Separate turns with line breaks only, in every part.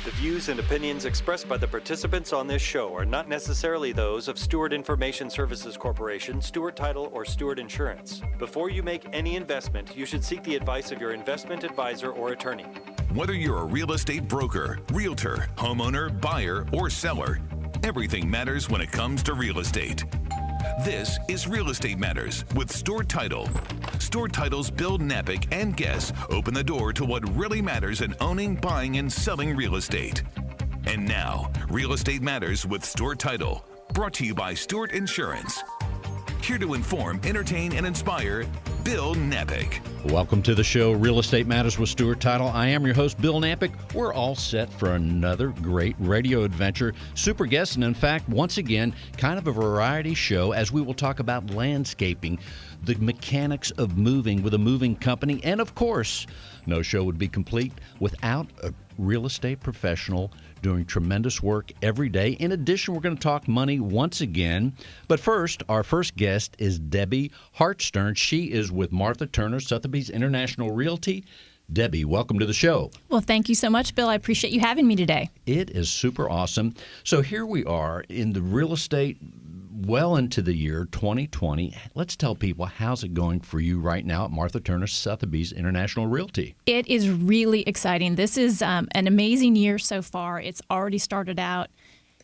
The views and opinions expressed by the participants on this show are not necessarily those of Stewart Information Services Corporation, Stewart Title, or Stewart Insurance. Before you make any investment, you should seek the advice of your investment advisor or attorney.
Whether you're a real estate broker, realtor, homeowner, buyer, or seller, everything matters when it comes to real estate. This is Real Estate Matters with Stewart Title. Stewart Title's Bill Napick and guests open the door to what really matters in owning, buying, and selling real estate. And now, Real Estate Matters with Stewart Title, brought to you by Stewart Insurance. Here to inform, entertain, and inspire, Bill Napick.
Welcome to the show, Real Estate Matters with Stewart Title. I am your host, Bill Napick. We're all set for another great radio adventure. Super guests, and in fact, once again, kind of a variety show as we will talk about landscaping, the mechanics of moving with a moving company, and of course, no show would be complete without a real estate professional doing tremendous work every day. In addition, we're going to talk money once again. But first, our first guest is Debbie Hartstern. She is with Martha Turner, Sotheby's International Realty. Debbie, welcome to the show.
Well, thank you so much, Bill. I appreciate you having me today.
It is super awesome. So here we are in the real estate well into the year 2020. Let's tell people, how's it going for you right now at Martha Turner Sotheby's International Realty?
It is really exciting. This is an amazing year so far. It's already started out.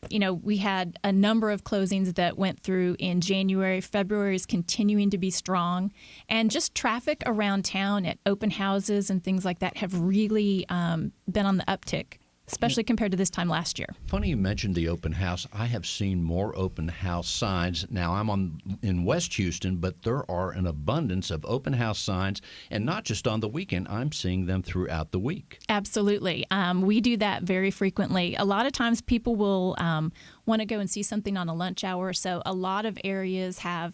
You know, we had a number of closings that went through in January. February is continuing to be strong. And just traffic around town at open houses and things like that have really been on the uptick, especially compared to this time last year.
Funny you mentioned the open house. I have seen more open house signs. Now, I'm in West Houston, but there are an abundance of open house signs, and not just on the weekend. I'm seeing them throughout the week.
Absolutely. We do that very frequently. A lot of times people will want to go and see something on a lunch hour, so a lot of areas have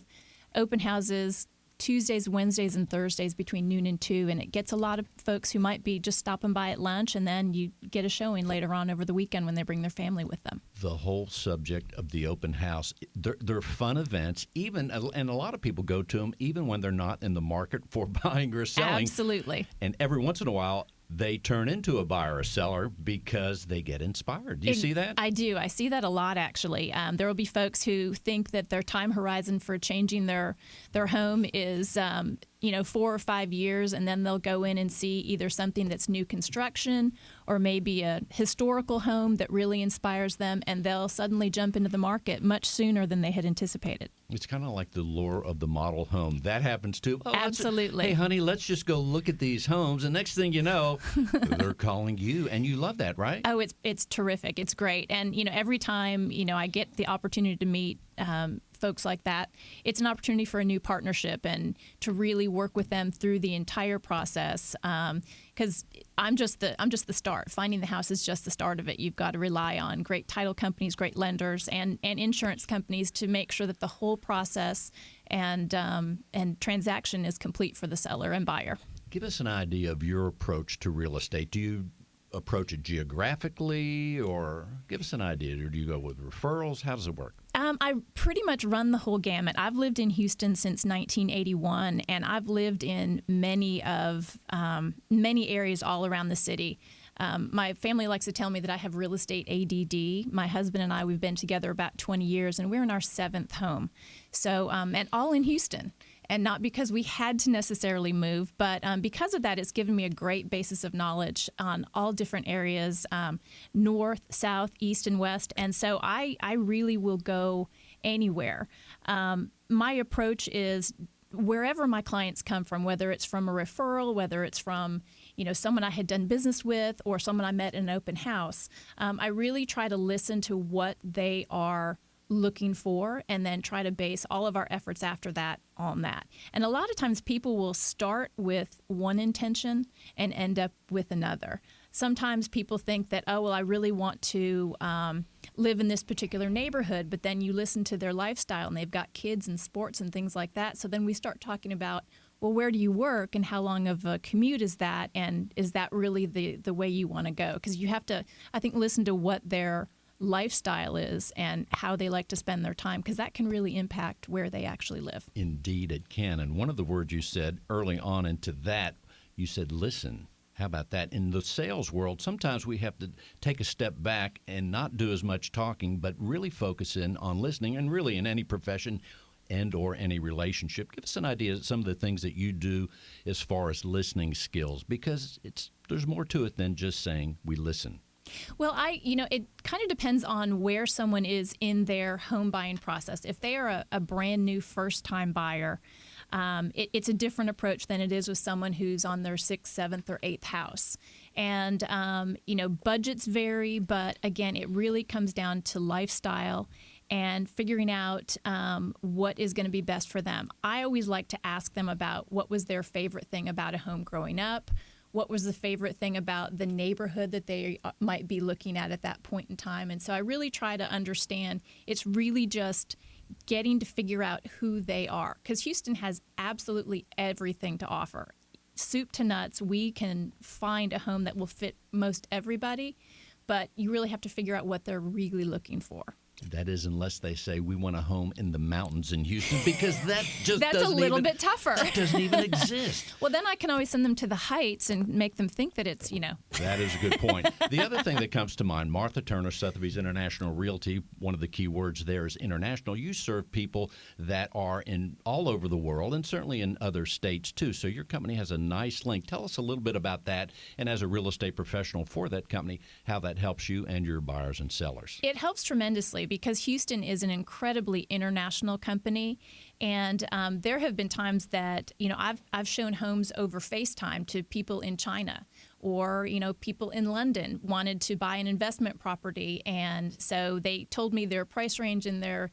open houses Tuesdays, Wednesdays, and Thursdays between noon and 2, and it gets a lot of folks who might be just stopping by at lunch, and then you get a showing later on over the weekend when they bring their family with them.
The whole subject of the open house, they're fun events, and a lot of people go to them even when they're not in the market for buying or selling.
Absolutely.
And every once in a while, they turn into a buyer or seller because they get inspired. Do you see that?
I do. I see that a lot, actually. There will be folks who think that their time horizon for changing their home is 4 or 5 years, and then they'll go in and see either something that's new construction or maybe a historical home that really inspires them, and they'll suddenly jump into the market much sooner than they had anticipated.
It's kind of like the lure of the model home. That happens too. Oh,
absolutely.
Hey, honey, let's just go look at these homes. And next thing you know, they're calling you, and you love that, right?
Oh, it's terrific. It's great. And, every time, I get the opportunity to meet folks like that, it's an opportunity for a new partnership and to really work with them through the entire process. Because I'm just the start. Finding the house is just the start of it. You've got to rely on great title companies, great lenders, and insurance companies to make sure that the whole process and transaction is complete for the seller and buyer.
Give us an idea of your approach to real estate. Do you approach it geographically, or give us an idea? Or do you go with referrals? How does it work?
I pretty much run the whole gamut. I've lived in Houston since 1981, and I've lived in many areas all around the city. My family likes to tell me that I have real estate ADD. My husband and I, we've been together about 20 years, and we're in our 7th home. So, and all in Houston. And not because we had to necessarily move, but because of that, it's given me a great basis of knowledge on all different areas, north, south, east, and west. And so I really will go anywhere. My approach is wherever my clients come from, whether it's from a referral, whether it's from someone I had done business with or someone I met in an open house, I really try to listen to what they are looking for and then try to base all of our efforts after that on that. And a lot of times people will start with one intention and end up with another. Sometimes people think that, oh, well, I really want to live in this particular neighborhood, but then you listen to their lifestyle and they've got kids and sports and things like that. So then we start talking about, well, where do you work and how long of a commute is that? And is that really the way you want to go? Because you have to, I think, listen to what their lifestyle is and how they like to spend their time, because that can really impact where they actually live.
Indeed, it can. And one of the words you said early on into that, you said listen. How about that? In the sales world, sometimes we have to take a step back and not do as much talking, but really focus in on listening, and really in any profession and or any relationship. Give us an idea of some of the things that you do as far as listening skills, because there's more to it than just saying we listen.
Well, it kind of depends on where someone is in their home buying process. If they are a brand new first-time buyer, it's a different approach than it is with someone who's on their 6th, 7th, or 8th house. And, budgets vary, but again, it really comes down to lifestyle and figuring out what is going to be best for them. I always like to ask them about what was their favorite thing about a home growing up. What was the favorite thing about the neighborhood that they might be looking at that point in time? And so I really try to understand. It's really just getting to figure out who they are, because Houston has absolutely everything to offer. Soup to nuts, we can find a home that will fit most everybody, but you really have to figure out what they're really looking for.
That is, unless they say we want a home in the mountains in Houston, because that just
that's a little bit tougher.
That doesn't even exist.
Well, then I can always send them to the Heights and make them think that it's,
That is a good point. The other thing that comes to mind, Martha Turner, Sotheby's International Realty, one of the key words there is international. You serve people that are in all over the world and certainly in other states too. So your company has a nice link. Tell us a little bit about that, and as a real estate professional for that company, how that helps you and your buyers and sellers.
It helps tremendously, because Houston is an incredibly international company, and there have been times that I've shown homes over FaceTime to people in China, or people in London wanted to buy an investment property, and so they told me their price range in their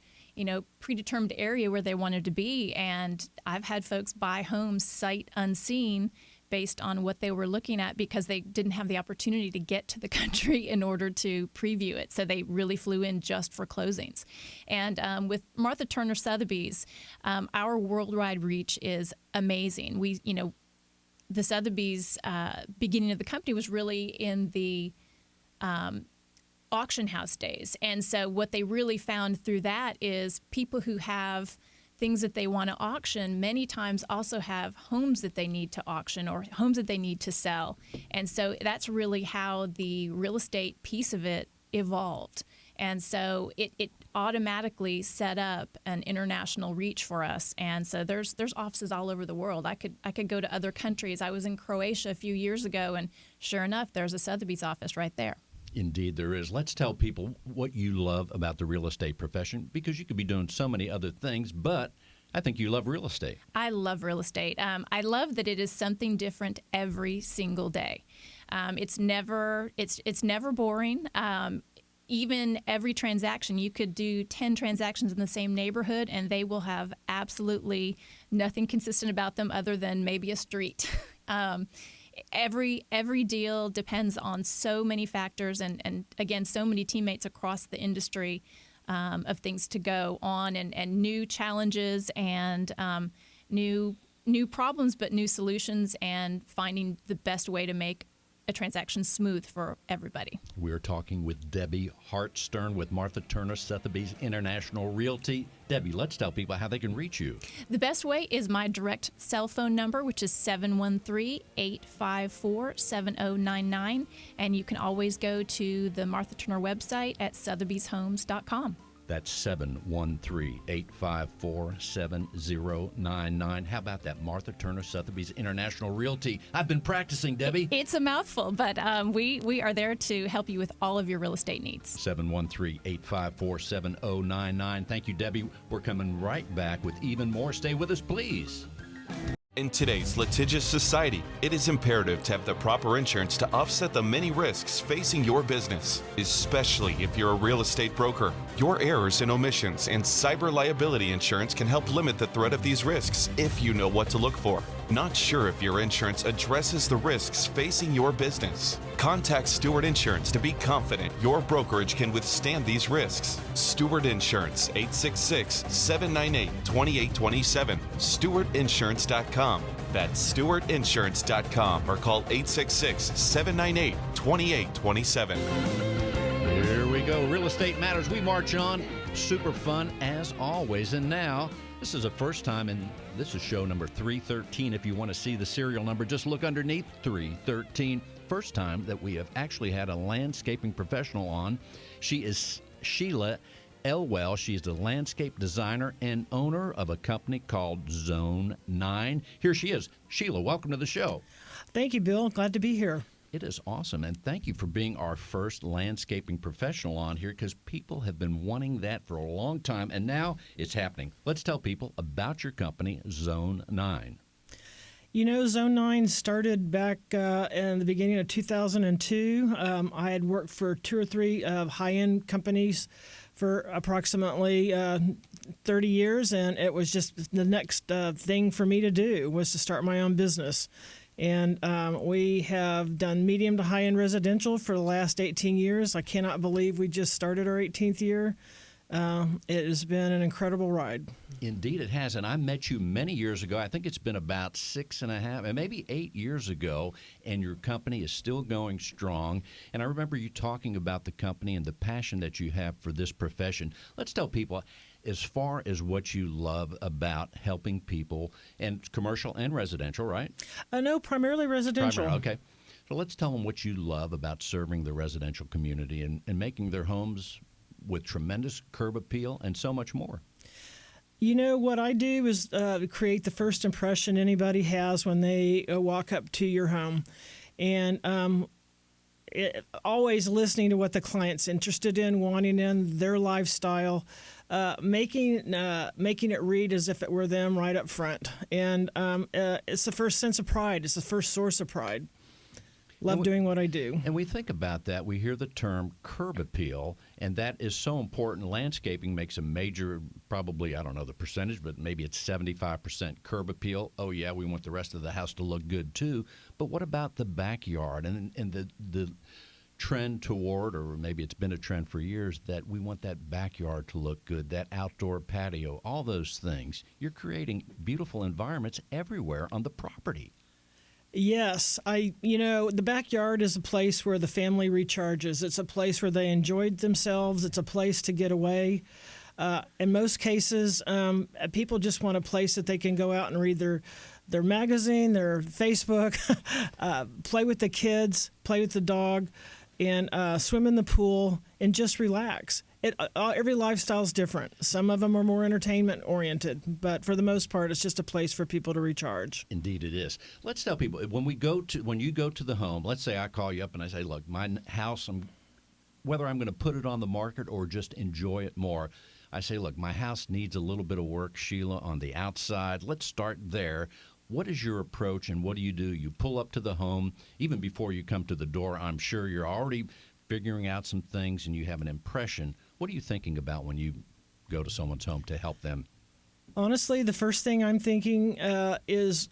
predetermined area where they wanted to be, and I've had folks buy homes sight unseen based on what they were looking at, because they didn't have the opportunity to get to the country in order to preview it. So they really flew in just for closings. And with Martha Turner Sotheby's, our worldwide reach is amazing. The Sotheby's beginning of the company was really in the auction house days. And so what they really found through that is people who have things that they want to auction many times also have homes that they need to auction or homes that they need to sell. And so that's really how the real estate piece of it evolved. And so it automatically set up an international reach for us. And so there's offices all over the world. I could go to other countries. I was in Croatia a few years ago, and sure enough, there's a Sotheby's office right there.
Indeed, there is. Let's tell people what you love about the real estate profession, because you could be doing so many other things, but I think you love real estate.
I love real estate. I love that it is something different every single day. It's never boring. Even every transaction, you could do 10 transactions in the same neighborhood, and they will have absolutely nothing consistent about them other than maybe a street. Every deal depends on so many factors, and again, so many teammates across the industry of things to go on, and new challenges, and new problems, but new solutions, and finding the best way to make a transaction smooth for everybody.
We're talking with Debbie Hartstern with Martha Turner Sotheby's International Realty. Debbie, let's tell people how they can reach you.
The best way is my direct cell phone number, which is 713-854-7099. And you can always go to the Martha Turner website at sotheby'shomes.com.
That's 713-854-7099. How about that? Martha Turner Sotheby's International Realty. I've been practicing, Debbie.
It's a mouthful, but we are there to help you with all of your real estate needs.
713-854-7099. Thank you, Debbie. We're coming right back with even more. Stay with us, please.
In today's litigious society, it is imperative to have the proper insurance to offset the many risks facing your business, especially if you're a real estate broker. Your errors and omissions and cyber liability insurance can help limit the threat of these risks if you know what to look for. Not sure if your insurance addresses the risks facing your business? Contact Stewart Insurance to be confident your brokerage can withstand these risks. Stewart Insurance, 866-798-2827. StewartInsurance.com. That's StewartInsurance.com, or call 866-798-2827.
Here we go. Real Estate Matters. We march on. Super fun as always. And now This is a first time, and this is show number 313. If you want to see the serial number, just look underneath 313. First time that we have actually had a landscaping professional on. She is Sheila Elwell. She's the landscape designer and owner of a company called Zone 9. Here she is. Sheila, welcome to the show.
Thank you, Bill. Glad to be here.
It is awesome, and thank you for being our first landscaping professional on here, because people have been wanting that for a long time, and now it's happening. Let's tell people about your company, Zone 9.
You know, Zone 9 started back in the beginning of 2002. I had worked for 2 or 3 high-end companies for approximately 30 years, and it was just the next thing for me to do was to start my own business. And we have done medium to high-end residential for the last 18 years. I cannot believe we just started our 18th year. It has been an incredible ride.
Indeed, it has. And I met you many years ago. I think it's been about 6.5 and maybe 8 years ago, and your company is still going strong. And I remember you talking about the company and the passion that you have for this profession. Let's tell people, as far as what you love about helping people, and commercial and residential, right?
No, primarily residential.
Okay. So let's tell them what you love about serving the residential community and making their homes with tremendous curb appeal and so much more.
You know, what I do is create the first impression anybody has when they walk up to your home. And always listening to what the client's interested in, wanting in, their lifestyle, making it read as if it were them right up front. And it's the first sense of pride. It's the first source of pride. Love doing what I do.
And we think about that. We hear the term curb appeal, and that is so important. Landscaping makes a major, probably, I don't know the percentage, but maybe it's 75% curb appeal. Oh, yeah, we want the rest of the house to look good, too. But what about the backyard and the trend toward, or maybe it's been a trend for years, that we want that backyard to look good, that outdoor patio, all those things. You're creating beautiful environments everywhere on the property.
Yes, the backyard is a place where the family recharges. It's a place where they enjoyed themselves. It's a place to get away. In most cases, people just want a place that they can go out and read their magazine, their Facebook, play with the kids, play with the dog, and swim in the pool and just relax. Every lifestyle is different. Some of them are more entertainment oriented, but for the most part, it's just a place for people to recharge.
Indeed, it is. Let's tell people, when you go to the home, let's say I call you up and I say, look, my house, whether I'm going to put it on the market or just enjoy it more, I say, look, my house needs a little bit of work, Sheila, on the outside. Let's start there. What is your approach, and what do? You pull up to the home, even before you come to the door. I'm sure you're already figuring out some things and you have an impression. What are you thinking about when you go to someone's home to help them?
Honestly, the first thing I'm thinking is,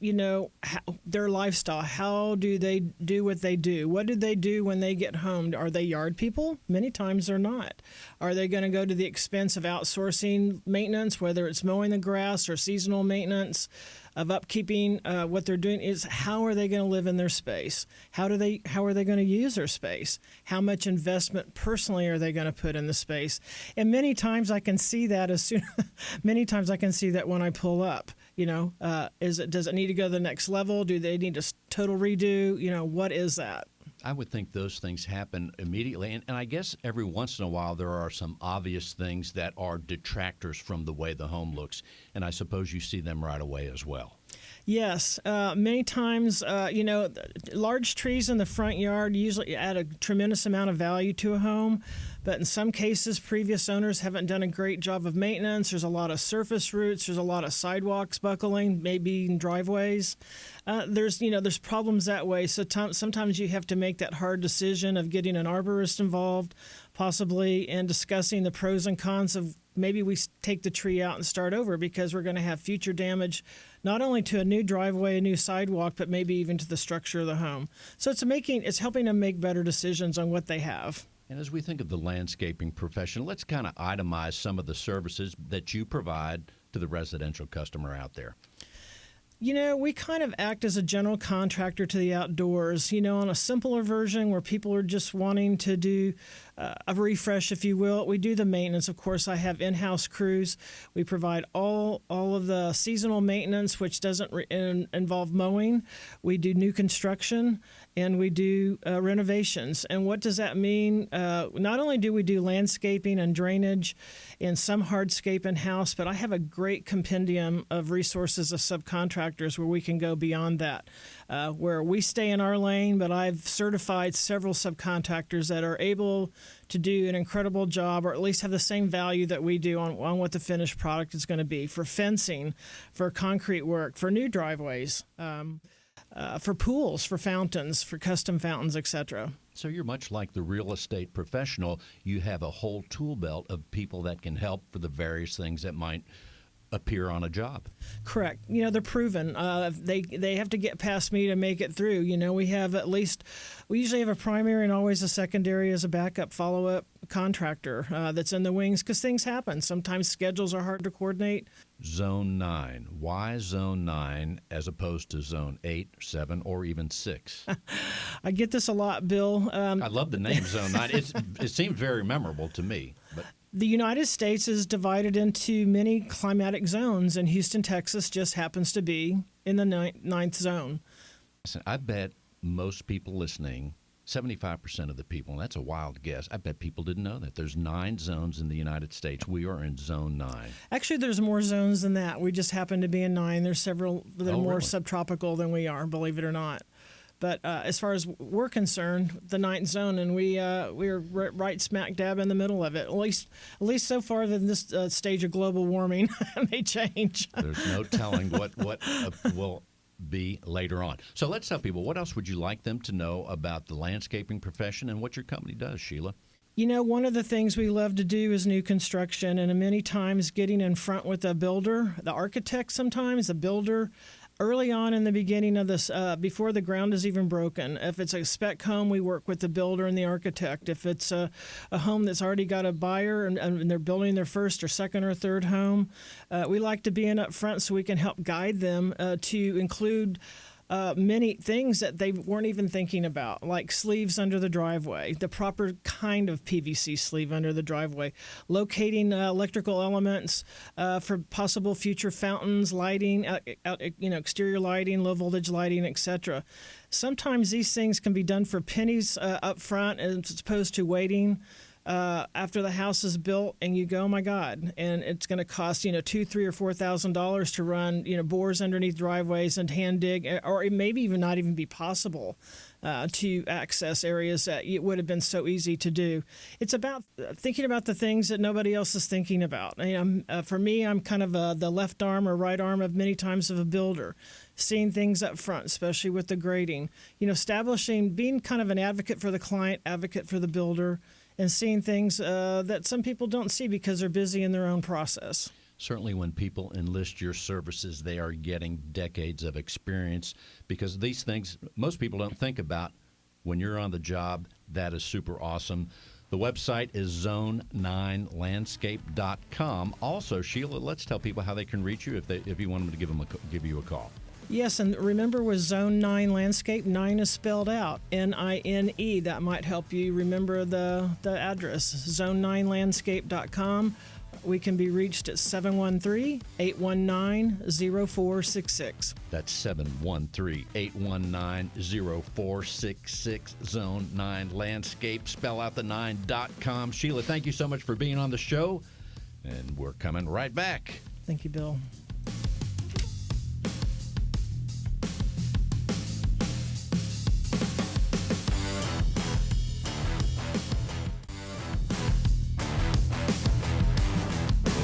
their lifestyle. How do they do what they do? What do they do when they get home? Are they yard people? Many times they're not. Are they going to go to the expense of outsourcing maintenance, whether it's mowing the grass or seasonal maintenance, of upkeeping? What they're doing is, how are they going to live in their space? How are they going to use their space? How much investment personally are they going to put in the space? And many times I can see that many times I can see that when I pull up. Does it need to go to the next level? Do they need a total redo? What is that?
I would think those things happen immediately. And I guess every once in a while there are some obvious things that are detractors from the way the home looks. And I suppose you see them right away as well.
Yes. Many times, large trees in the front yard usually add a tremendous amount of value to a home. But in some cases, previous owners haven't done a great job of maintenance. There's a lot of surface roots. There's a lot of sidewalks buckling, maybe in driveways. There's problems that way. So sometimes you have to make that hard decision of getting an arborist involved, possibly, and discussing the pros and cons of maybe we take the tree out and start over, because we're going to have future damage, not only to a new driveway, a new sidewalk, but maybe even to the structure of the home. So it's helping them make better decisions on what they have.
And as we think of the landscaping profession, let's kind of itemize some of the services that you provide to the residential customer out there.
We kind of act as a general contractor to the outdoors, on a simpler version where people are just wanting to do a refresh, if you will. We do the maintenance. Of course, I have in-house crews. We provide all of the seasonal maintenance, which doesn't involve mowing. We do new construction, and we do renovations. And what does that mean? Not only do we do landscaping and drainage and some hardscape in-house, but I have a great compendium of resources of subcontractors where we can go beyond that, where we stay in our lane, but I've certified several subcontractors that are able to do an incredible job, or at least have the same value that we do on what the finished product is going to be, for fencing, for concrete work, for new driveways, for pools, for fountains, for custom fountains, etc.
So you're much like the real estate professional. You have a whole tool belt of people that can help for the various things that might appear on a job.
Correct. They're proven. They have to get past me to make it through. We usually have a primary and always a secondary as a backup follow-up contractor that's in the wings, because things happen. Sometimes schedules are hard to coordinate.
Zone 9. Why Zone 9 as opposed to Zone 8, 7, or even 6?
I get this a lot, Bill.
I love the name Zone 9. It seems very memorable to me. But
the United States is divided into many climatic zones, and Houston, Texas just happens to be in the ninth zone.
I bet most people listening, 75% of the people, and that's a wild guess, I bet people didn't know that. There's 9 zones in the United States. We are in Zone 9.
Actually, there's more zones than that. We just happen to be in 9. There's several that are more
really?
Subtropical than we are, believe it or not. But as far as we're concerned, the 9th zone, and we're right smack dab in the middle of it. At least so far than this stage of global warming may change.
There's no telling what will be later on. So let's tell people, what else would you like them to know about the landscaping profession and what your company does, Sheila?
One of the things we love to do is new construction, and many times getting in front with a builder, the architect sometimes, the builder, early on in the beginning of this, before the ground is even broken. If it's a spec home, we work with the builder and the architect. If it's a home that's already got a buyer and they're building their first or second or third home, we like to be in up front so we can help guide them to include many things that they weren't even thinking about, like sleeves under the driveway, the proper kind of PVC sleeve under the driveway, locating electrical elements for possible future fountains, lighting, exterior lighting, low voltage lighting, etc. Sometimes these things can be done for pennies up front, as opposed to waiting after the house is built, and you go, oh my God, and it's going to cost $2,000, $3,000, or $4,000 to run bores underneath driveways and hand dig, or it maybe even not even be possible to access areas that it would have been so easy to do. It's about thinking about the things that nobody else is thinking about. For me, I'm kind of the left arm or right arm of many times of a builder, seeing things up front, especially with the grading. Establishing, being kind of an advocate for the client, advocate for the builder, and seeing things that some people don't see because they're busy in their own process.
Certainly when people enlist your services, they are getting decades of experience, because these things most people don't think about when you're on the job. That is super awesome. The website is zone9landscape.com. Also, Sheila, let's tell people how they can reach you if you want them to give you a call.
Yes, and remember with Zone 9 Landscape, 9 is spelled out, N-I-N-E. That might help you remember the address, zone9landscape.com. We can be reached at 713-819-0466.
That's 713-819-0466, Zone 9 Landscape, spell out the 9.com. Sheila, thank you so much for being on the show, and we're coming right back.
Thank you, Bill.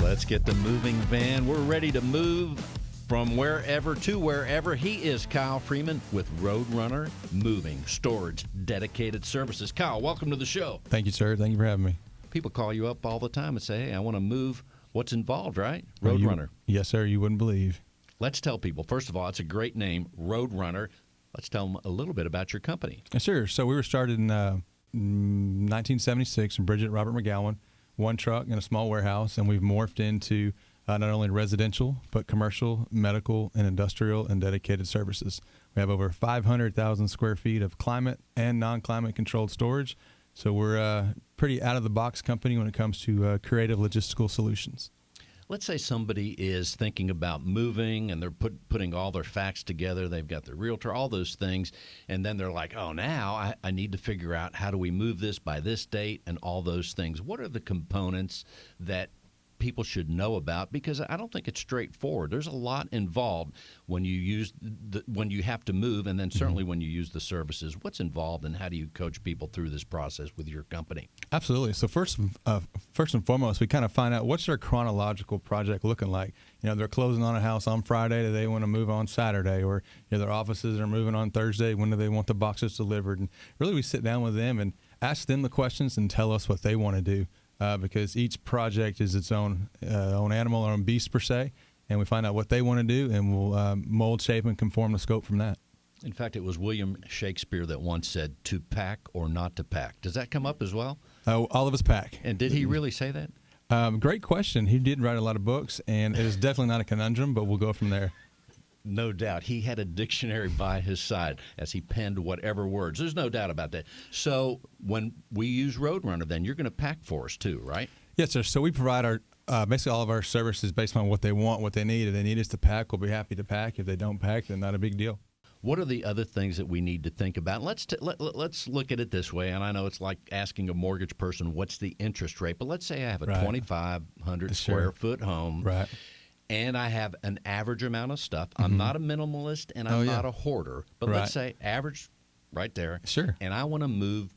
Let's get the moving van. We're ready to move from wherever to wherever. He is Kyle Freeman with Roadrunner Moving Storage Dedicated Services. Kyle, welcome to the show.
Thank you, sir. Thank you for having me.
People call you up all the time and say, hey, I want to move. What's involved, right? Roadrunner.
Yes, sir. You wouldn't believe.
Let's tell people, first of all, it's a great name, Roadrunner. Let's tell them a little bit about your company.
Sure. So we were started in 1976 in Bridget Robert McGowan. One truck in a small warehouse, and we've morphed into not only residential, but commercial, medical, and industrial and dedicated services. We have over 500,000 square feet of climate and non-climate controlled storage. So we're a pretty out-of-the-box company when it comes to creative logistical solutions.
Let's say somebody is thinking about moving and they're putting all their facts together. They've got their realtor, all those things. And then they're like, oh, now I need to figure out how do we move this by this date and all those things. What are the components that people should know about? Because I don't think it's straightforward. There's a lot involved when you when you have to move, and then certainly when you use the services. What's involved, and how do you coach people through this process with your company?
Absolutely. So first and foremost, we kind of find out what's their chronological project looking like. They're closing on a house on Friday. Do they want to move on Saturday? Or their offices are moving on Thursday. When do they want the boxes delivered? And really, we sit down with them and ask them the questions and tell us what they want to do. Because each project is its own animal or own beast per se, and we find out what they want to do, and we'll mold, shape, and conform the scope from that.
In fact, it was William Shakespeare that once said, to pack or not to pack. Does that come up as well?
All of us pack.
And did he really say that?
Great question. He did write a lot of books, and it is definitely not a conundrum, but we'll go from there.
No doubt. He had a dictionary by his side as he penned whatever words. There's no doubt about that. So when we use Roadrunner, then you're going to pack for us too, right?
Yes, sir. So we provide our basically all of our services based on what they want, what they need. If they need us to pack, we'll be happy to pack. If they don't pack, then not a big deal.
What are the other things that we need to think about? Let's look at it this way, and I know it's like asking a mortgage person what's the interest rate, but let's say I have a 2,500 square foot home.
Right.
And I have an average amount of stuff. I'm not a minimalist, and I'm not a hoarder. But let's say average right there.
Sure.
And I want to move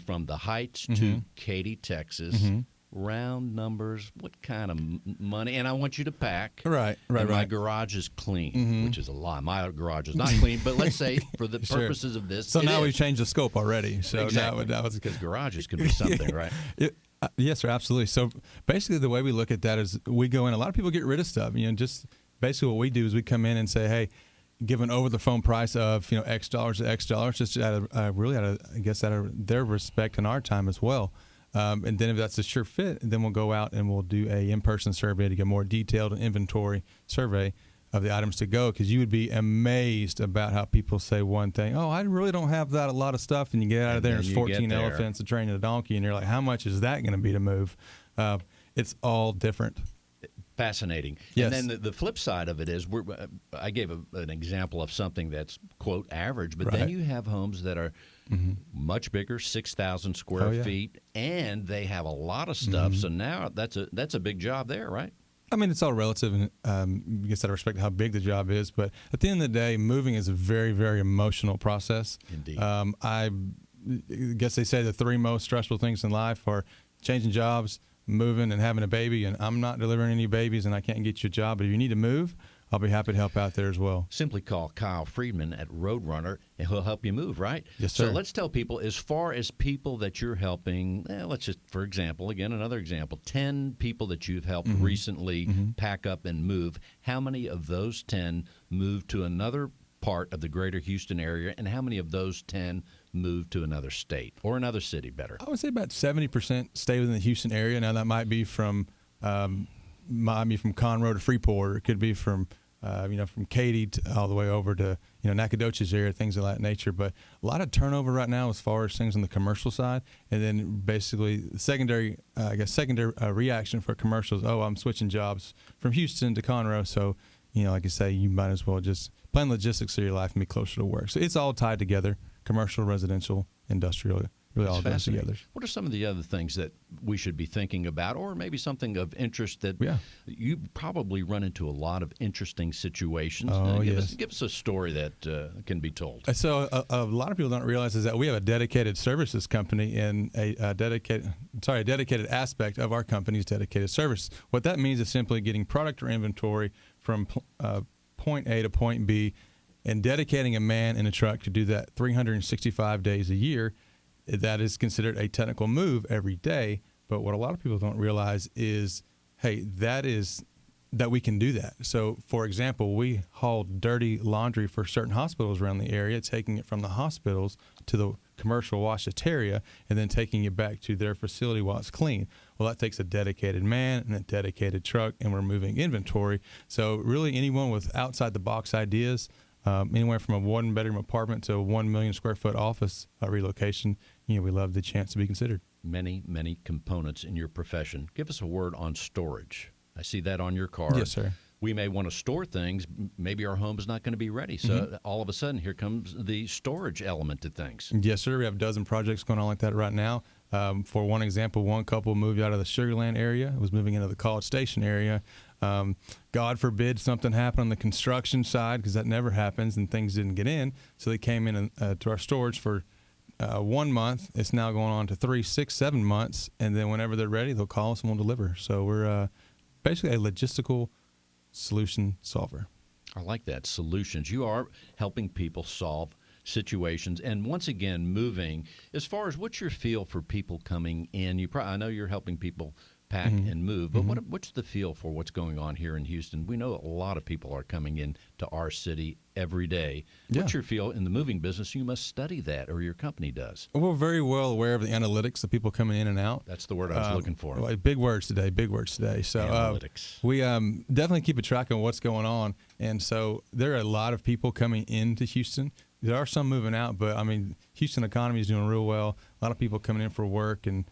from the Heights to Katy, Texas. Round numbers, what kind of money? And I want you to pack.
Right.
My garage is clean, which is a lie. My garage is not clean, but let's say for the purposes of this,
so now we've changed the scope already. So
exactly.
now it's
because garages could be something, right?
Yes, sir, absolutely. So basically the way we look at that is we go in, a lot of people get rid of stuff. Just basically what we do is we come in and say, hey, give an over-the-phone price of, X dollars to X dollars, just out of their respect and our time as well. And then if that's a sure fit, then we'll go out and we'll do a in-person survey to get more detailed inventory survey of the items to go, because you would be amazed about how people say one thing, oh, I really don't have that a lot of stuff, and you get out of there and there's 14 elephants, a train, and a donkey, and you're like, how much is that going to be to move? It's all different.
Fascinating.
Yes.
And then the flip side of it is, I gave an example of something that's, quote, average, but then you have homes that are much bigger, 6,000 square feet, and they have a lot of stuff. So now that's a big job there, right?
I mean, it's all relative, and I guess out of respect to how big the job is. But at the end of the day, moving is a very, very emotional process.
Indeed.
I guess they say the three most stressful things in life are changing jobs, moving, and having a baby. And I'm not delivering any babies, and I can't get you a job. But if you need to move, I'll be happy to help out there as well.
Simply call Kyle Friedman at Roadrunner, and he'll help you move, right?
Yes, sir.
So let's tell people, as far as people that you're helping, let's just, for example, again, another example, 10 people that you've helped recently pack up and move. How many of those 10 moved to another part of the greater Houston area, and how many of those 10 moved to another state or another city better?
I would say about 70% stay within the Houston area. Now, that might be from Conroe to Freeport, or it could be from Katy all the way over to Nacogdoches area, things of that nature. But a lot of turnover right now as far as things on the commercial side, and then basically the secondary reaction for commercials. Oh, I'm switching jobs from Houston to Conroe, so like I say, you might as well just plan logistics of your life and be closer to work. So it's all tied together: commercial, residential, industrial. Really all goes together.
What are some of the other things that we should be thinking about, or maybe something of interest that you probably run into a lot of interesting situations? Give us a story that can be told.
So a lot of people don't realize is that we have a dedicated services company, and a dedicated aspect of our company's dedicated service. What that means is simply getting product or inventory from point A to point B, and dedicating a man in a truck to do that 365 days a year. That is considered a technical move every day. But what a lot of people don't realize is, hey, that we can do that. So, for example, we haul dirty laundry for certain hospitals around the area, taking it from the hospitals to the commercial washateria and then taking it back to their facility while it's clean. Well, that takes a dedicated man and a dedicated truck, and we're moving inventory. So really anyone with outside-the-box ideas, anywhere from a one-bedroom apartment to a 1 million square foot office relocation, we love the chance to be considered.
Many, many components in your profession. Give us a word on storage. I see that on your card.
Yes, sir.
We may want to store things. Maybe our home is not going to be ready. So all of a sudden, here comes the storage element to things.
Yes, sir. We have a dozen projects going on like that right now. For one example, one couple moved out of the Sugar Land area, was moving into the College Station area. God forbid something happened on the construction side, because that never happens, and things didn't get in. So they came in to our storage for 1 month. It's now going on to 3, 6, 7 months, and then whenever they're ready, they'll call us and we'll deliver. So we're basically a logistical solution solver.
I like that, solutions. You are helping people solve situations, and once again, moving. As far as what's your feel for people coming in? I know you're helping people pack and move, but what's the feel for what's going on here in Houston? We know a lot of people are coming in to our city every day. What's your feel in the moving business? You must study that, or your company does.
We're very well aware of the analytics of people coming in and out.
That's the word I was looking for.
Big words today. So
analytics.
We definitely keep a track of what's going on, and so there are a lot of people coming into Houston. There are some moving out, but I mean, Houston economy is doing real well. A lot of people coming in for work, and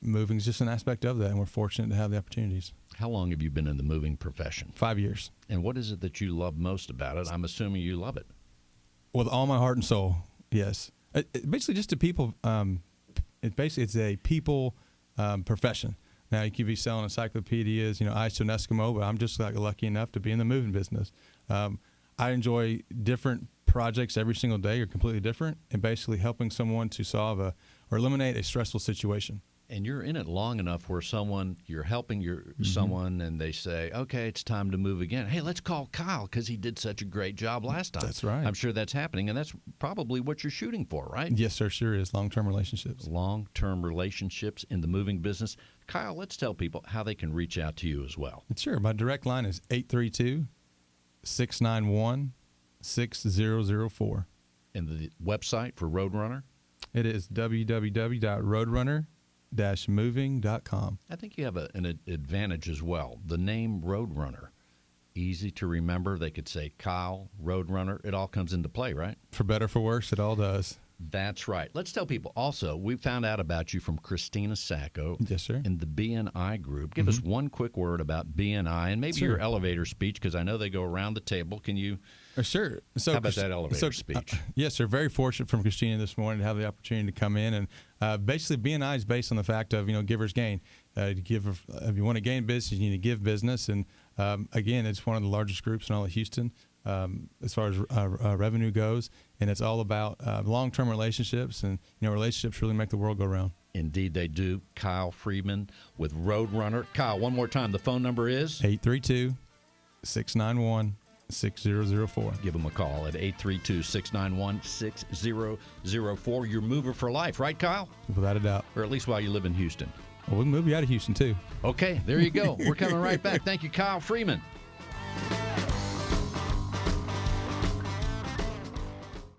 moving is just an aspect of that, and we're fortunate to have the opportunities.
How long have you been in the moving profession?
5 years.
And what is it that you love most about it? I'm assuming you love it.
With all my heart and soul, yes. Basically, just to people. It's a people profession. Now, you could be selling encyclopedias, Ice to an Eskimo, but I'm just lucky enough to be in the moving business. I enjoy different projects every single day, are completely different, and basically helping someone to solve or eliminate a stressful situation.
And you're in it long enough where you're helping someone, and they say, okay, it's time to move again. Hey, let's call Kyle because he did such a great job last time.
That's right.
I'm sure that's happening, and that's probably what you're shooting for, right?
Yes, sir, sure is. Long-term relationships.
Long-term relationships in the moving business. Kyle, let's tell people how they can reach out to you as well.
Sure. My direct line is 832-691-6004.
And the website for Roadrunner?
It is www.roadrunner-moving.com.
I think you have an advantage as well. The name Roadrunner, easy to remember. They could say Kyle, Roadrunner. It all comes into play, right?
For better, for worse, it all does.
That's right. Let's tell people also, we found out about you from Christina Sacco.
Yes, sir.
In the BNI group. Give us one quick word about BNI and maybe your elevator speech, because I know they go around the table. Can you?
Sure. So
how about that elevator speech?
Yes, sir. Very fortunate from Christina this morning to have the opportunity to come in. And basically, BNI is based on the fact of, givers gain. If you want to gain business, you need to give business. And again, it's one of the largest groups in all of Houston as far as revenue goes. And it's all about long-term relationships. And, relationships really make the world go round.
Indeed, they do. Kyle Friedman with Roadrunner. Kyle, one more time. The phone number is?
832-691-6004.
Give them a call at 832-691-6004. Your mover for life, right, Kyle?
Without a doubt.
Or at least while you live in Houston.
Well, we can move you out of Houston, too.
Okay, there you go. We're coming right back. Thank you, Kyle Freeman.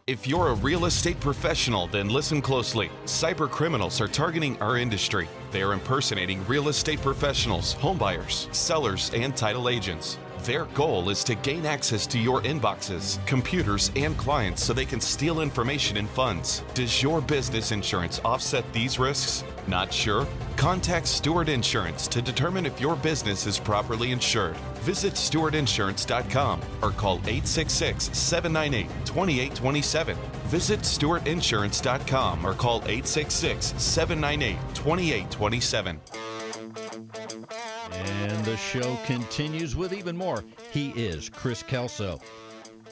If you're a real estate professional, then listen closely. Cyber criminals are targeting our industry. They are impersonating real estate professionals, homebuyers, sellers, and title agents. Their goal is to gain access to your inboxes, computers, and clients so they can steal information and funds. Does your business insurance offset these risks? Not sure? Contact Stewart Insurance to determine if your business is properly insured. Visit stewartinsurance.com or call 866-798-2827. Visit stewartinsurance.com or call 866-798-2827.
And the show continues with even more. He is Chris Kelso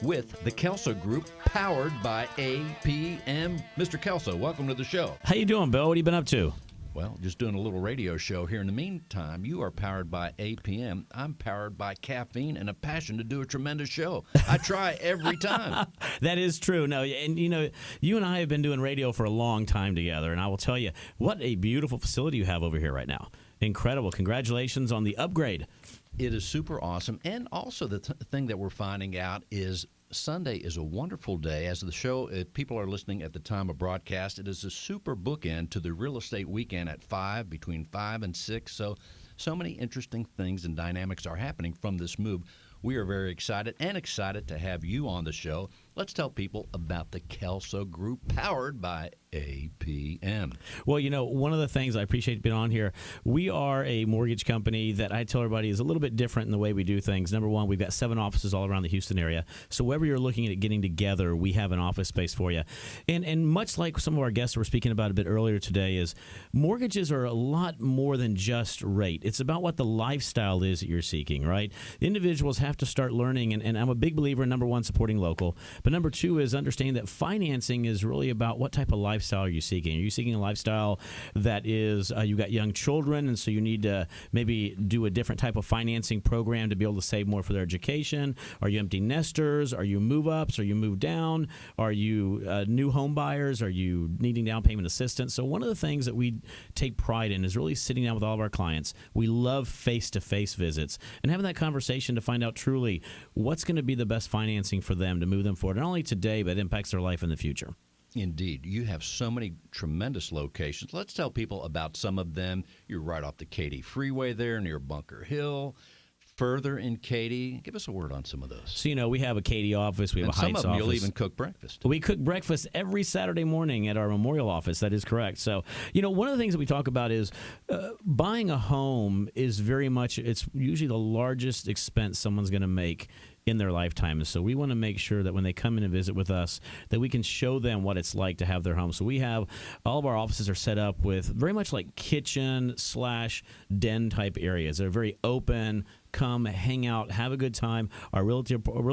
with the Kelso Group, powered by APM. Mr. Kelso, welcome to the show.
How you doing, Bill? What have you been up to?
Well, just doing a little radio show here. In the meantime, you are powered by APM. I'm powered by caffeine and a passion to do a tremendous show. I try every time.
That is true. No, and you and I have been doing radio for a long time together, and I will tell you, what a beautiful facility you have over here right now. Incredible. Congratulations on the upgrade.
It is super awesome. And also the thing that we're finding out is Sunday is a wonderful day. As the show, if people are listening at the time of broadcast, it is a super bookend to the real estate weekend at 5, between 5 and 6. So many interesting things and dynamics are happening from this move. We are very excited to have you on the show. Let's tell people about the Kelso Group, powered by APM.
Well, one of the things I appreciate being on here, we are a mortgage company that I tell everybody is a little bit different in the way we do things. Number one, we've got 7 offices all around the Houston area. So wherever you're looking at getting together, we have an office space for you. And much like some of our guests were speaking about a bit earlier today, is mortgages are a lot more than just rate. It's about what the lifestyle is that you're seeking, right? Individuals have to start learning, and I'm a big believer in, number one, supporting local. But number two is understanding that financing is really about what type of lifestyle are you seeking. Are you seeking a lifestyle that is, you got young children, and so you need to maybe do a different type of financing program to be able to save more for their education? Are you empty nesters? Are you move-ups? Are you move-down? Are you new home buyers? Are you needing down payment assistance? So one of the things that we take pride in is really sitting down with all of our clients. We love face-to-face visits and having that conversation to find out truly what's going to be the best financing for them to move them forward, not only today, but impacts their life in the future.
Indeed. You have so many tremendous locations. Let's tell people about some of them. You're right off the Katy Freeway there near Bunker Hill. Further in Katy, give us a word on some of those.
So, we have a Katy office. We have
and
a Heights office.
Some of them you'll even cook breakfast.
We cook breakfast every Saturday morning at our Memorial office. That is correct. So, one of the things that we talk about is buying a home is very much, it's usually the largest expense someone's going to make in their lifetime. And so we want to make sure that when they come in and visit with us, that we can show them what it's like to have their home. So we have, all of our offices are set up with very much like kitchen/den type areas. They're very open. Come, hang out, have a good time. Our real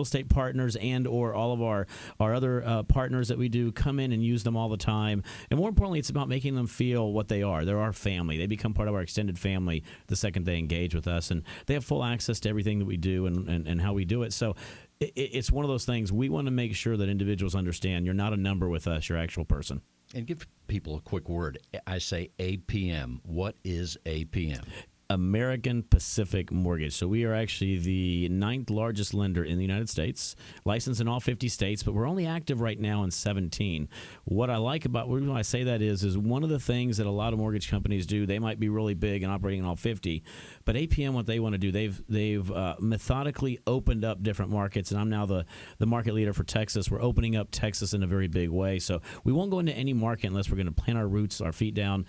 estate partners and or all of our other partners that we do come in and use them all the time. And more importantly, it's about making them feel what they are. They're our family. They become part of our extended family the second they engage with us. And they have full access to everything that we do and how we do it. So it's one of those things. We want to make sure that individuals understand you're not a number with us, you're an actual person.
And give people a quick word. I say APM. What is APM?
American Pacific Mortgage. So we are actually the 9th largest lender in the United States, licensed in all 50 states, but we're only active right now in 17. What I like about when I say that is one of the things that a lot of mortgage companies do, they might be really big and operating in all 50, but APM, what they want to do, they've methodically opened up different markets, and I'm now the market leader for Texas. We're opening up Texas in a very big way. So we won't go into any market unless we're going to plant our roots, our feet down,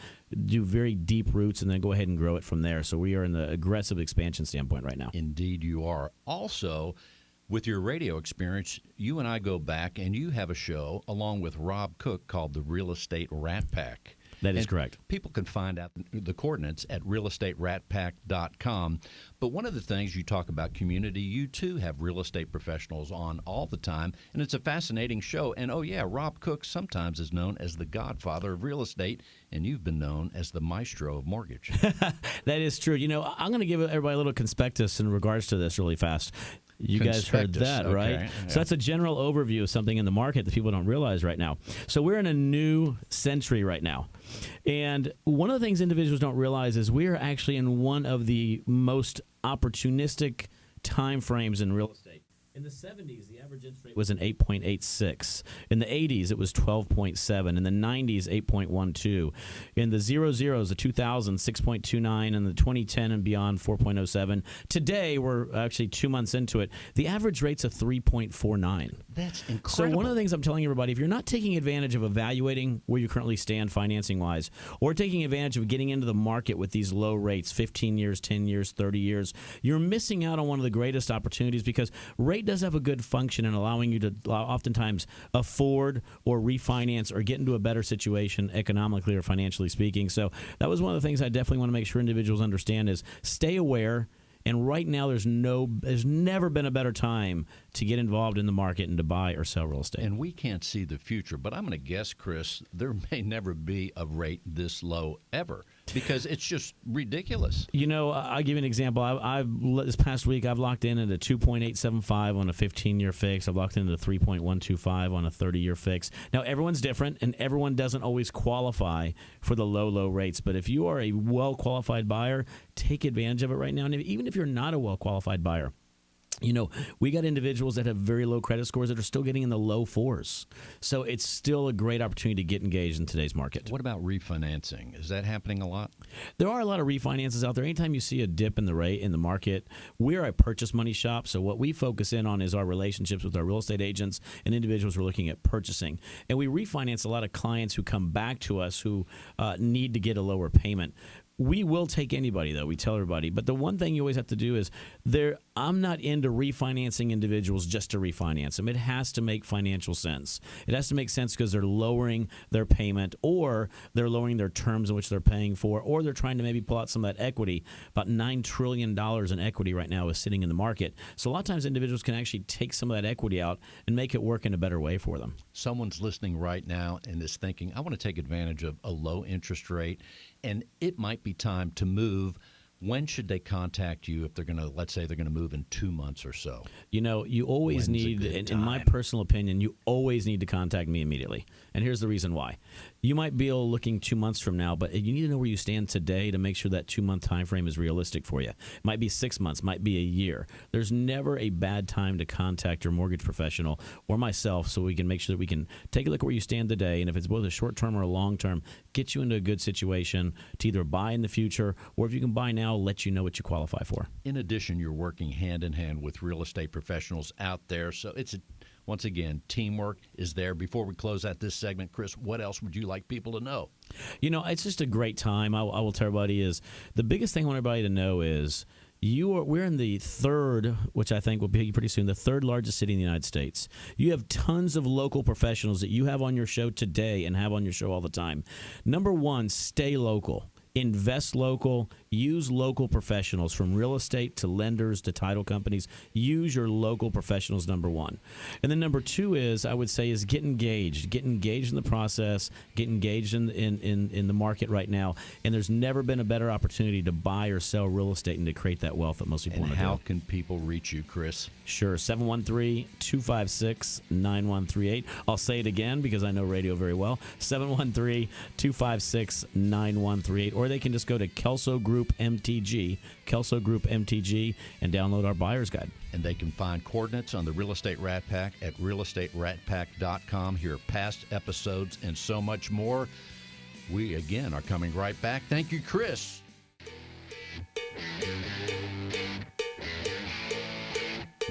do very deep roots, and then go ahead and grow it from there. So we are in the aggressive expansion standpoint right now.
Indeed, you are. Also, with your radio experience, you and I go back, and you have a show along with Rob Cook called the Real Estate Rat Pack.
That is correct.
People can find out the coordinates at realestateratpack.com. But one of the things you talk about community, you too have real estate professionals on all the time, and it's a fascinating show. And oh yeah, Rob Cook sometimes is known as the godfather of real estate, and you've been known as the maestro of mortgage.
That is true. I'm going to give everybody a little conspectus in regards to this really fast. You guys heard that, right?
Okay. Yeah.
So that's a general overview of something in the market that people don't realize right now. So we're in a new century right now. And one of the things individuals don't realize is we are actually in one of the most opportunistic time frames in real estate. In the 70s, the average interest rate was an 8.86. In the 80s, it was 12.7. In the 90s, 8.12. In the 00s, the 2000s, 6.29. And the 2010 and beyond, 4.07. Today, we're actually 2 months into it. The average rate's a 3.49.
That's incredible.
So one of the things I'm telling everybody, if you're not taking advantage of evaluating where you currently stand financing-wise, or taking advantage of getting into the market with these low rates, 15 years, 10 years, 30 years, you're missing out on one of the greatest opportunities, because rate does have a good function in allowing you to oftentimes afford or refinance or get into a better situation economically or financially speaking. So that was one of the things I definitely want to make sure individuals understand is stay aware. And right now, there's never been a better time to get involved in the market and to buy or sell real estate.
And we can't see the future, but I'm going to guess, Chris, there may never be a rate this low ever, because it's just ridiculous.
I'll give you an example. This past week, I've locked in at a 2.875 on a 15-year fix. I've locked into 3.125 on a 30-year fix. Now, everyone's different, and everyone doesn't always qualify for the low rates. But if you are a well-qualified buyer, take advantage of it right now. And even if you're not a well-qualified buyer, We got individuals that have very low credit scores that are still getting in the low 4s. So it's still a great opportunity to get engaged in today's market.
What about refinancing? Is that happening a lot?
There are a lot of refinances out there. Anytime you see a dip in the rate in the market, we're a purchase money shop. So what we focus in on is our relationships with our real estate agents and individuals who are looking at purchasing. And we refinance a lot of clients who come back to us who need to get a lower payment. We will take anybody, though. We tell everybody. But the one thing you always have to do is I'm not into refinancing individuals just to refinance them. It has to make financial sense. It has to make sense because they're lowering their payment, or they're lowering their terms in which they're paying for, or they're trying to maybe pull out some of that equity. About $9 trillion in equity right now is sitting in the market. So a lot of times individuals can actually take some of that equity out and make it work in a better way for them.
Someone's listening right now and is thinking, I want to take advantage of a low interest rate, and it might be time to move. When should they contact you if they're going to, let's say they're going to move in 2 months or so?
You always need, in my personal opinion, you always need to contact me immediately. And here's the reason why. You might be looking 2 months from now, but you need to know where you stand today to make sure that 2 month time frame is realistic for you. It might be 6 months, might be a year. There's never a bad time to contact your mortgage professional or myself so we can make sure that we can take a look at where you stand today, and if it's both a short term or a long term, get you into a good situation to either buy in the future, or if you can buy now, let you know what you qualify for.
In addition, you're working hand in hand with real estate professionals out there. So once again, teamwork is there. Before we close out this segment, Chris, what else would you like people to know?
It's just a great time. I will tell everybody is the biggest thing I want everybody to know is we're in the third, which I think will be pretty soon, the third largest city in the United States. You have tons of local professionals that you have on your show today and have on your show all the time. Number one, stay local. Invest local, use local professionals, from real estate to lenders to title companies. Use your local professionals, number one. And then number two is get engaged. Get engaged in the process, get engaged in the market right now. And there's never been a better opportunity to buy or sell real estate and to create that wealth that most people want to do.
And how can people reach you, Chris?
Sure, 713-256-9138. I'll say it again because I know radio very well. 713-256-9138. Or they can just go to Kelso Group MTG, and download our buyer's guide.
And they can find coordinates on the Real Estate Rat Pack at realestateratpack.com. Hear past episodes and so much more. We, again, are coming right back. Thank you, Chris.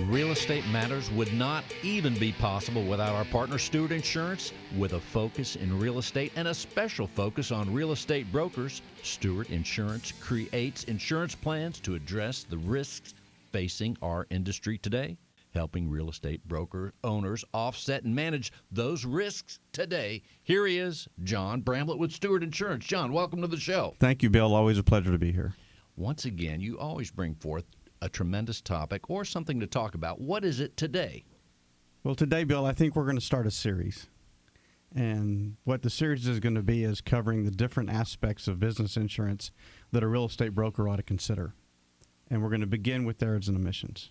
Real Estate Matters would not even be possible without our partner Stewart Insurance. With a focus in real estate and a special focus on real estate brokers, Stewart Insurance creates insurance plans to address the risks facing our industry today, helping real estate broker owners offset and manage those risks today. Here he is, John Bramlett with Stewart Insurance. John, welcome to the show.
Thank you, Bill. Always a pleasure to be here.
Once again, you always bring forth a tremendous topic or something to talk about. What is it today?
Well, today, Bill, I think we're going to start a series. And what the series is going to be is covering the different aspects of business insurance that a real estate broker ought to consider. And we're going to begin with errors and omissions.